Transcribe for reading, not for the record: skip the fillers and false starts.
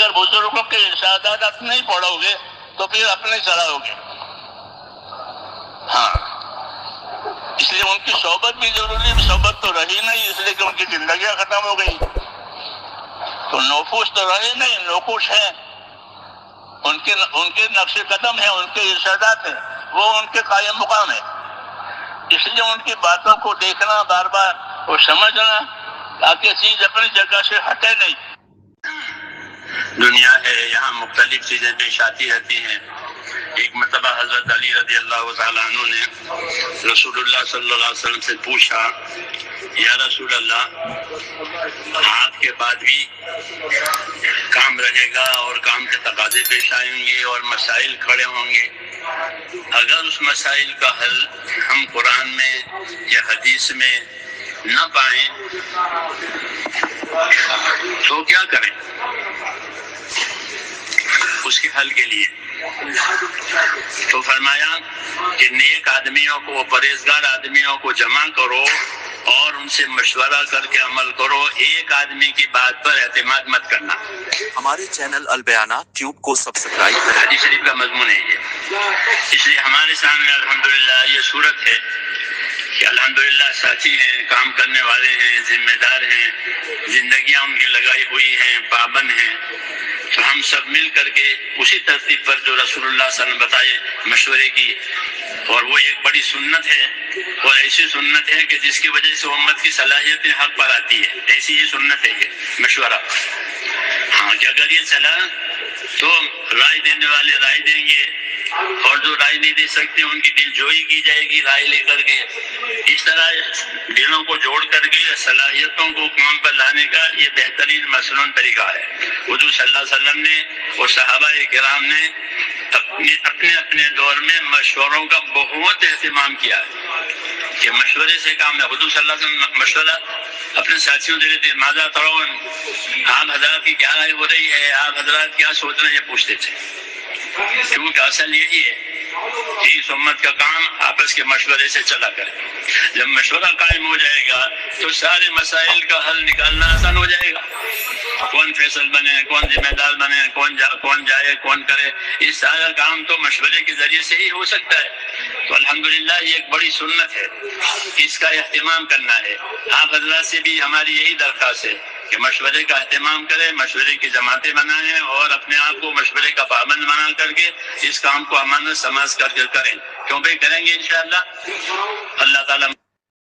اگر بزرگوں کے ارشادات آپ نہیں پڑھو گے تو پھر اپنے چلاؤ گے. ہاں، اس لیے ان کی صحبت بھی ضروری. صحبت تو رہی نہیں، اس لیے کہ ان کی زندگیاں ختم ہو گئی. تو نوفوس تو رہے نہیں، نوکوش ہیں. ان کے نقش قدم ہیں، ان کے ارشادات ہیں، وہ ان کے قائم مقام ہیں. اس لیے ان کی باتوں کو دیکھنا بار بار اور سمجھنا تاکہ چیز اپنی جگہ سے ہٹے نہیں. دنیا ہے، یہاں مختلف چیزیں پیش آتی رہتی ہیں. ایک مرتبہ حضرت علی رضی اللہ تعالیٰ عنہ نے رسول اللہ صلی اللہ علیہ وسلم سے پوچھا، یا رسول اللہ، آپ کے بعد بھی کام رہے گا اور کام کے تقاضے پیش آئیں گے اور مسائل کھڑے ہوں گے. اگر اس مسائل کا حل ہم قرآن میں یا حدیث میں نہ پائیں تو کیا کریں اس کے حل کے لیے؟ تو فرمایا کہ نیک آدمیوں کو، پرہیزگار آدمیوں کو جمع کرو اور ان سے مشورہ کر کے عمل کرو. ایک آدمی کی بات پر اعتماد مت کرنا. ہمارے چینل البیانات ٹیوب کو سبسکرائب کریں. حدیث شریف کا مضمون ہے یہ. اس لیے ہمارے سامنے الحمدللہ یہ صورت ہے کہ الحمدللہ ساتھی ہیں، کام کرنے والے ہیں، ذمہ دار ہیں، زندگیاں ان کی لگائی ہوئی ہیں، پابند ہیں. تو ہم سب مل کر کے اسی ترتیب پر جو رسول اللہ صلی اللہ علیہ وسلم بتائے مشورے کی، اور وہ ایک بڑی سنت ہے اور ایسی سنت ہے کہ جس کی وجہ سے امت کی صلاحیتیں حق پر آتی ہے. ایسی ہی سنت ہے یہ مشورہ. ہاں کہ اگر یہ چلا تو رائے دینے والے رائے دیں گے اور جو رائے نہیں دے سکتے ان کی دل جوئی کی جائے گی رائے لے کر کے. اس طرح دلوں کو جوڑ کر کے صلاحیتوں کو کام پر لانے کا یہ بہترین مسنون طریقہ ہے. حضور صلی اللہ علیہ وسلم نے اور صحابہ کرام نے اپنے دور میں مشوروں کا بہت اہتمام کیا ہے کہ مشورے سے کام ہے. حضور صلی اللہ علیہ وسلم مشورہ اپنے ساتھیوں سے دیتے. ماذا ترون، آپ حضرات کی کیا رائے ہو رہی ہے، آپ حضرات کیا سوچ رہے ہیں، یہ پوچھتے تھے. کیونکہ اصل یہی ہے کہ اس امت کا کام آپس کے مشورے سے چلا کرے. جب مشورہ قائم ہو جائے گا تو سارے مسائل کا حل نکالنا آسان ہو جائے گا. کون فیصل بنے، کون ذمہ دار بنے، کون جائے، کون کرے، یہ سارا کام تو مشورے کے ذریعے سے ہی ہو سکتا ہے. تو الحمدللہ یہ ایک بڑی سنت ہے، اس کا اہتمام کرنا ہے. آپ حضرات سے بھی ہماری یہی درخواست ہے کہ مشورے کا اہتمام کریں، مشورے کی جماعتیں بنائیں اور اپنے آپ کو مشورے کا پابند بنا کر کے اس کام کو امانت سمجھ کر کے کریں. کیوں بھائی کریں گے انشاءاللہ. اللہ تعالیٰ